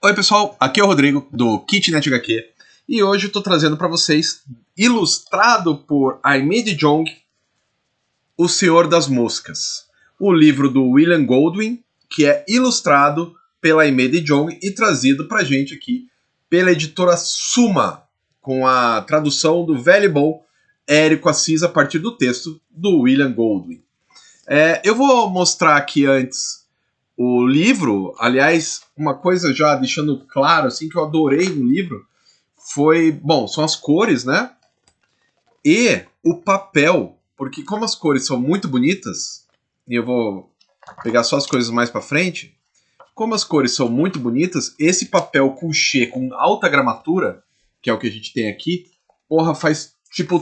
Oi pessoal, aqui é o Rodrigo do Kitnet HQ e hoje eu estou trazendo para vocês, ilustrado por Aimee DeJong, O Senhor das Moscas, o livro do William Goldwyn, que é ilustrado pela Aimee DeJong e trazido para a gente aqui pela editora Suma, com a tradução do velho e bom Érico Assis a partir do texto do William Goldwyn. Eu vou mostrar aqui antes o livro. Aliás, uma coisa já deixando claro, assim, que eu adorei no livro, são as cores, né? E o papel, porque como as cores são muito bonitas, e eu vou pegar só as coisas mais pra frente, como as cores são muito bonitas, esse papel couché com alta gramatura, que é o que a gente tem aqui, faz,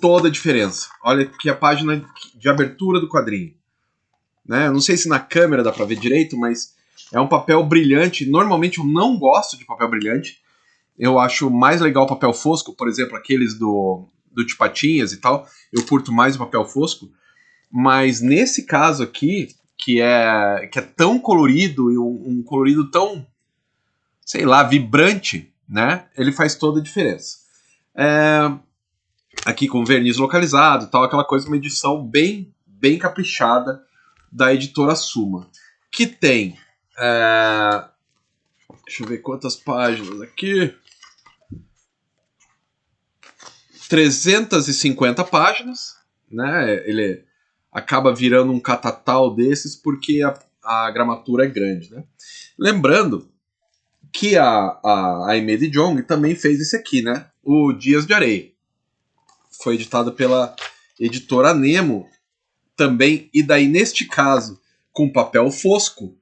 toda a diferença. Olha aqui a página de abertura do quadrinho. Né? Não sei se na câmera dá pra ver direito, mas é um papel brilhante. Normalmente eu não gosto de papel brilhante. Eu acho mais legal o papel fosco, por exemplo, aqueles do Tio Patinhas e tal. Eu curto mais o papel fosco. Mas nesse caso aqui, que é tão colorido, e um colorido tão, sei lá, vibrante, né? Ele faz toda a diferença. Aqui com verniz localizado e tal, aquela coisa, uma edição bem caprichada da editora Suma, que tem, deixa eu ver quantas páginas aqui, 350 páginas, né? Ele acaba virando um catatal desses porque a gramatura é grande, né? Lembrando que a Aimee DeJong também fez esse aqui, né? O Dias de Areia. Foi editado pela editora Nemo também, e daí neste caso com papel fosco,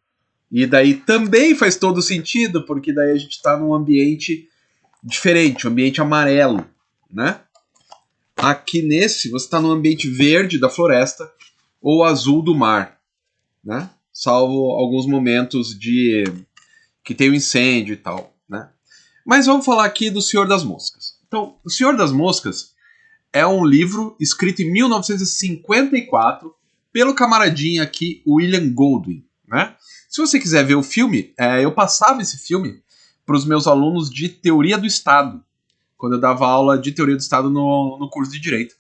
e daí também faz todo sentido, porque daí a gente está num ambiente diferente, um ambiente amarelo, né? Aqui nesse você está num ambiente verde da floresta ou azul do mar, né? Salvo alguns momentos de que tem um incêndio e tal, né? Mas vamos falar aqui do Senhor das Moscas. Então, O Senhor das Moscas é um livro escrito em 1954 pelo camaradinha aqui, William Goldwyn, né? Se você quiser ver o filme, eu passava esse filme para os meus alunos de Teoria do Estado, quando eu dava aula de Teoria do Estado no curso de Direito.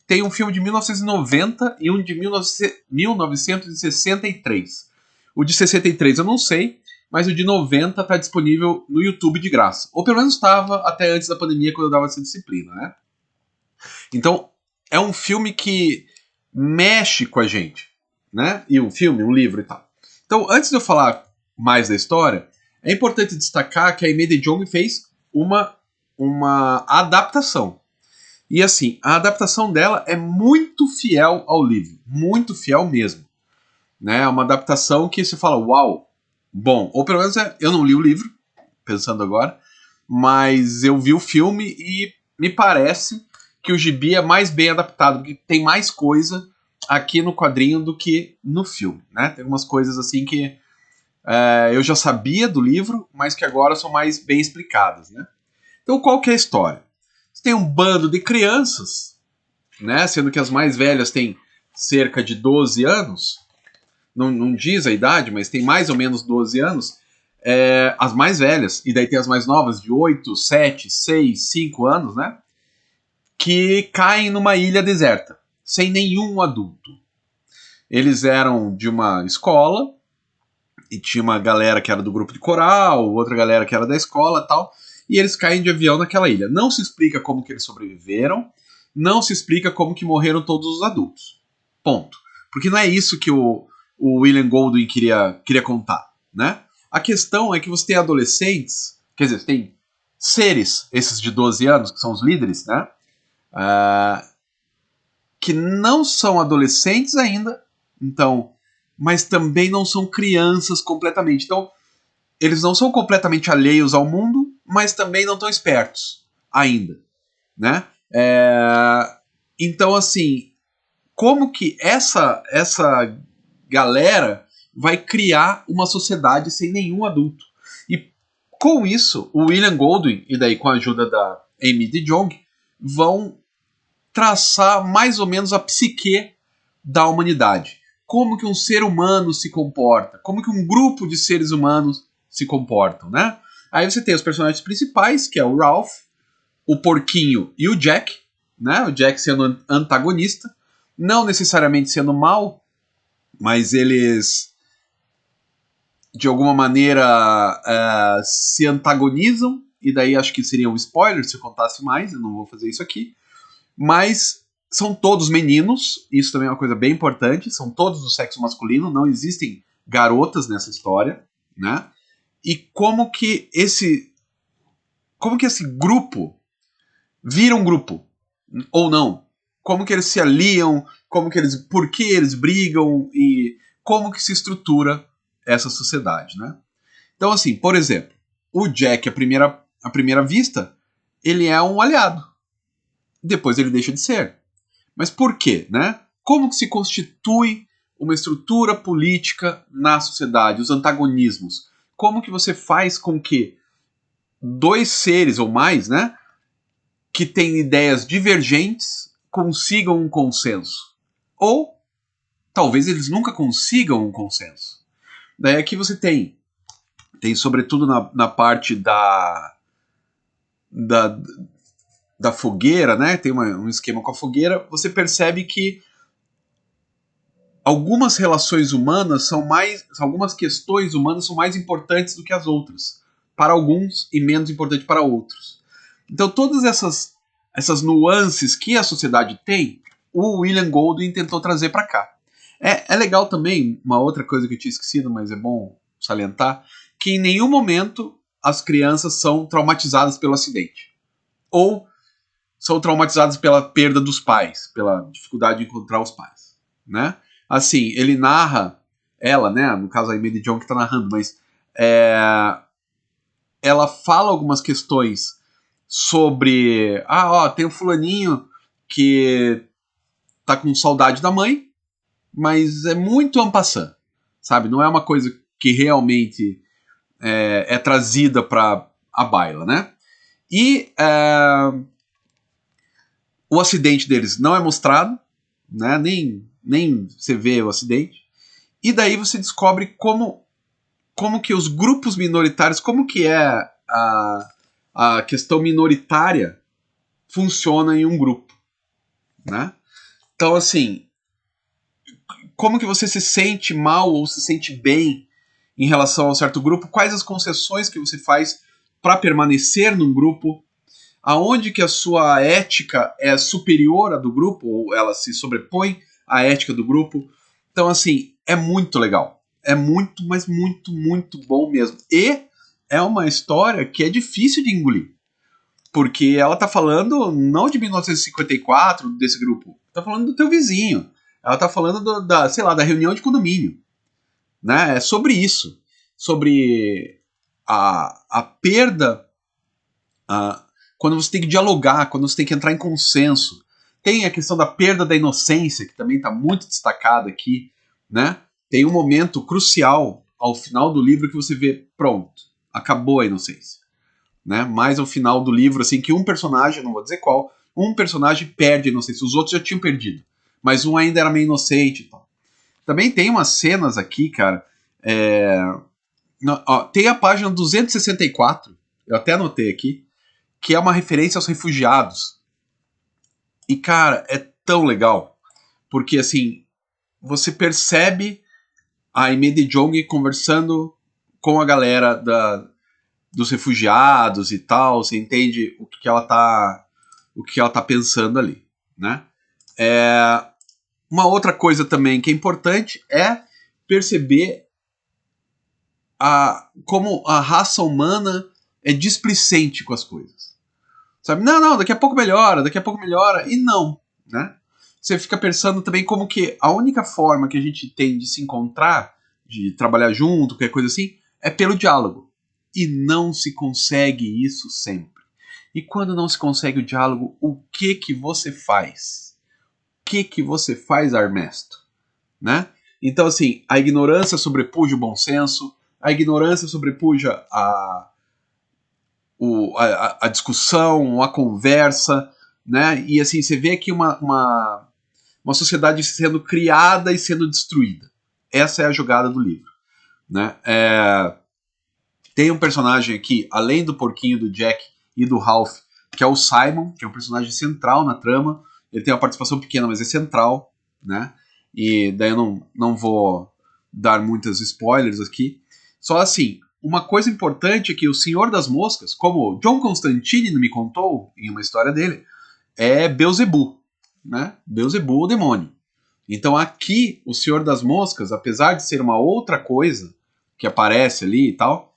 Tem um filme de 1990 e um de 1963. O de 63 eu não sei, mas o de 90 está disponível no YouTube de graça. Ou pelo menos estava até antes da pandemia, quando eu dava essa disciplina, né? Então, é um filme que mexe com a gente, né? E um filme, um livro e tal. Então, antes de eu falar mais da história, é importante destacar que a Aimee DeJong fez uma adaptação. E assim, a adaptação dela é muito fiel ao livro, muito fiel mesmo. Né? É uma adaptação que você fala, uau, bom, ou pelo menos eu não li o livro, pensando agora, mas eu vi o filme e me parece que o gibi é mais bem adaptado, porque tem mais coisa aqui no quadrinho do que no filme, né? Tem algumas coisas assim que eu já sabia do livro, mas que agora são mais bem explicadas, né? Então, qual que é a história? Você tem um bando de crianças, né? Sendo que as mais velhas têm cerca de 12 anos, não diz a idade, mas tem mais ou menos 12 anos, as mais velhas, e daí tem as mais novas de 8, 7, 6, 5 anos, né? Que caem numa ilha deserta, sem nenhum adulto. Eles eram de uma escola, e tinha uma galera que era do grupo de coral, outra galera que era da escola e tal, e eles caem de avião naquela ilha. Não se explica como que eles sobreviveram, não se explica como que morreram todos os adultos. Ponto. Porque não é isso que o William Goldwyn queria contar, né? A questão é que você tem adolescentes, quer dizer, você tem seres, esses de 12 anos, que são os líderes, né? Que não são adolescentes ainda, então, mas também não são crianças completamente. Então, eles não são completamente alheios ao mundo, mas também não estão espertos ainda, né? Então, assim, como que essa galera vai criar uma sociedade sem nenhum adulto? E com isso, o William Goldwyn, e daí com a ajuda da Aimee DeJong, vão traçar mais ou menos a psique da humanidade. Como que um ser humano se comporta, como que um grupo de seres humanos se comportam, né? Aí você tem os personagens principais, que é o Ralph, o Porquinho e o Jack, né? O Jack sendo antagonista, não necessariamente sendo mal, mas eles de alguma maneira se antagonizam, e daí acho que seria um spoiler se eu contasse mais, eu não vou fazer isso aqui, mas são todos meninos, isso também é uma coisa bem importante, são todos do sexo masculino, não existem garotas nessa história, né? E como que esse grupo vira um grupo, ou não? Como que eles se aliam, por que eles brigam e como que se estrutura essa sociedade, né? Então, assim, por exemplo, o Jack, à primeira vista, ele é um aliado. Depois ele deixa de ser. Mas por quê, né? Como que se constitui uma estrutura política na sociedade, os antagonismos? Como que você faz com que dois seres ou mais, né, que têm ideias divergentes consigam um consenso? Ou talvez eles nunca consigam um consenso. Daí aqui você tem sobretudo na parte da fogueira, né? Tem um esquema com a fogueira. Você percebe que algumas relações humanas algumas questões humanas são mais importantes do que as outras para alguns e menos importantes para outros. Então todas essas nuances que a sociedade tem, o William Golding tentou trazer para cá. É legal também, uma outra coisa que eu tinha esquecido, mas é bom salientar, que em nenhum momento as crianças são traumatizadas pelo acidente. Ou são traumatizadas pela perda dos pais, pela dificuldade de encontrar os pais, né? Assim, ele narra, ela, né, no caso a Emily John que tá narrando, mas ela fala algumas questões sobre, tem o fulaninho que tá com saudade da mãe, mas é muito en passant, sabe? Não é uma coisa que realmente é trazida para a baila, né? E o acidente deles não é mostrado, né? Nem você vê o acidente. E daí você descobre como que os grupos minoritários, como que é a questão minoritária funciona em um grupo, né? Então, assim, como que você se sente mal ou se sente bem em relação a um certo grupo? Quais as concessões que você faz para permanecer num grupo? Aonde que a sua ética é superior à do grupo, ou ela se sobrepõe à ética do grupo? Então, assim, é muito legal. É muito, mas muito, muito bom mesmo. E é uma história que é difícil de engolir. Porque ela tá falando não de 1954, desse grupo. Tá falando do teu vizinho. Ela tá falando da reunião de condomínio. Né? É sobre isso. Sobre a perda... quando você tem que dialogar, quando você tem que entrar em consenso. Tem a questão da perda da inocência, que também está muito destacada aqui, né? Tem um momento crucial ao final do livro que você vê, pronto, acabou a inocência, né? Mais ao final do livro, assim, que um personagem, não vou dizer qual, um personagem perde a inocência, os outros já tinham perdido, mas um ainda era meio inocente e tal. Também tem umas cenas aqui, cara, tem a página 264, eu até anotei aqui, que é uma referência aos refugiados. E, cara, é tão legal. Porque, assim, você percebe a Amy de Jong conversando com a galera dos refugiados e tal. Você entende o que ela tá pensando ali, né? Uma outra coisa também que é importante é perceber como a raça humana é displicente com as coisas. Sabe? Não, daqui a pouco melhora, e não, né? Você fica pensando também como que a única forma que a gente tem de se encontrar, de trabalhar junto, qualquer coisa assim, é pelo diálogo. E não se consegue isso sempre. E quando não se consegue o diálogo, o que você faz? O que você faz, Armesto? Né? Então, assim, a ignorância sobrepuja o bom senso, a ignorância sobrepuja a discussão, a conversa, né? E assim, você vê aqui uma sociedade sendo criada e sendo destruída. Essa é a jogada do livro, né? Tem um personagem aqui, além do porquinho, do Jack e do Ralph, que é o Simon, que é um personagem central na trama. Ele tem uma participação pequena, mas é central, né? E daí eu não vou dar muitos spoilers aqui. Só assim, uma coisa importante é que o Senhor das Moscas, como John Constantine me contou em uma história dele, é Beelzebub, né? Beelzebub, o demônio. Então aqui, o Senhor das Moscas, apesar de ser uma outra coisa que aparece ali e tal,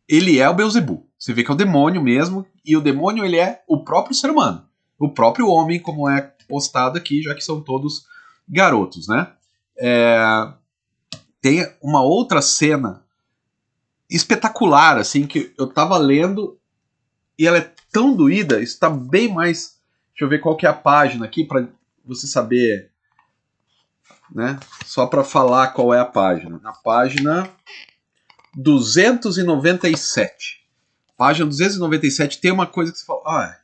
ele é o Beelzebub. Você vê que é o demônio mesmo, e o demônio ele é o próprio ser humano, o próprio homem, como é postado aqui, já que são todos garotos, né? Tem uma outra cena espetacular, assim, que eu tava lendo e ela é tão doída, está bem mais... Deixa eu ver qual que é a página aqui, para você saber, né? Só para falar qual é a página. Na página 297. Página 297 tem uma coisa que você fala...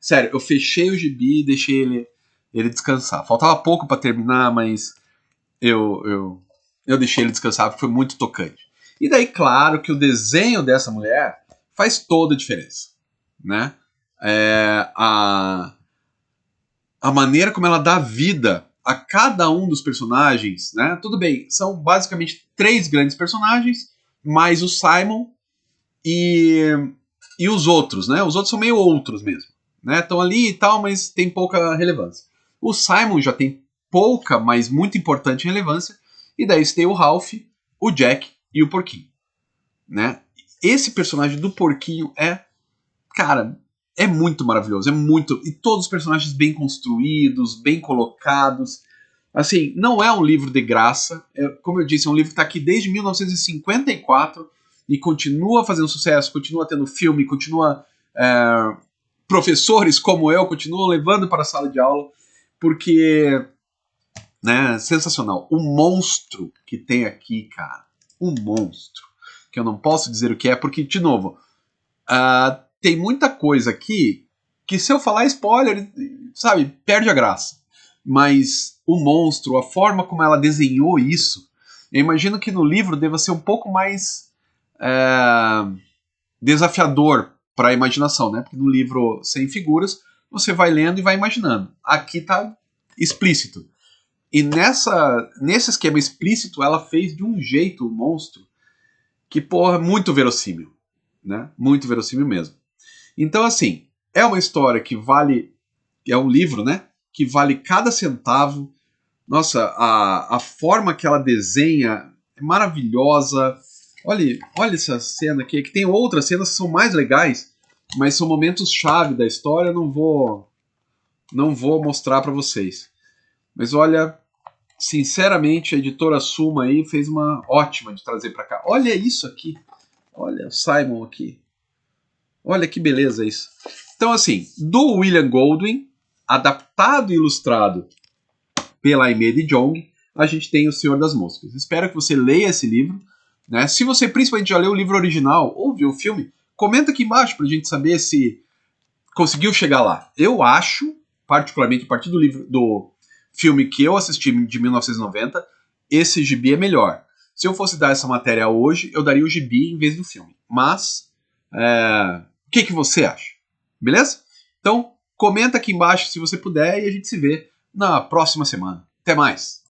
sério, eu fechei o gibi e deixei ele descansar. Faltava pouco para terminar, mas eu deixei ele descansar porque foi muito tocante. E daí, claro, que o desenho dessa mulher faz toda a diferença, né? A maneira como ela dá vida a cada um dos personagens, né? Tudo bem, são basicamente 3 grandes personagens, mais o Simon e os outros, né? Os outros são meio outros mesmo, né? Estão ali e tal, mas tem pouca relevância. O Simon já tem pouca, mas muito importante relevância, e daí você tem o Ralph, o Jack e o Porquinho, né? Esse personagem do Porquinho cara, é muito maravilhoso, é muito... E todos os personagens bem construídos, bem colocados. Assim, não é um livro de graça. Como eu disse, é um livro que está aqui desde 1954 e continua fazendo sucesso, continua tendo filme, continua... professores como eu continuam levando para a sala de aula, porque... né, sensacional. O monstro que tem aqui, cara. Um monstro. Que eu não posso dizer o que é, porque, de novo... tem muita coisa aqui que se eu falar spoiler, sabe, perde a graça. Mas o monstro, a forma como ela desenhou isso, eu imagino que no livro deva ser um pouco mais desafiador para a imaginação, né? Porque no livro sem figuras, você vai lendo e vai imaginando. Aqui tá explícito. E nesse esquema explícito, ela fez de um jeito o monstro que, porra, muito verossímil, né? Muito verossímil mesmo. Então, assim, é uma história que vale... É um livro, né? Que vale cada centavo. Nossa, a forma que ela desenha é maravilhosa. Olha essa cena aqui. Que tem outras cenas que são mais legais, mas são momentos-chave da história. Eu não vou mostrar para vocês. Mas olha, sinceramente, a editora Suma aí fez uma ótima de trazer para cá. Olha isso aqui. Olha o Simon aqui. Olha que beleza isso. Então, assim, do William Goldwyn, adaptado e ilustrado pela Aimee de Jong, a gente tem O Senhor das Moscas. Espero que você leia esse livro, né? Se você principalmente já leu o livro original ou viu o filme, comenta aqui embaixo pra gente saber se conseguiu chegar lá. Eu acho, particularmente a partir do filme que eu assisti de 1990, esse gibi é melhor. Se eu fosse dar essa matéria hoje, eu daria o gibi em vez do filme. Mas... o que você acha? Beleza? Então, comenta aqui embaixo se você puder e a gente se vê na próxima semana. Até mais!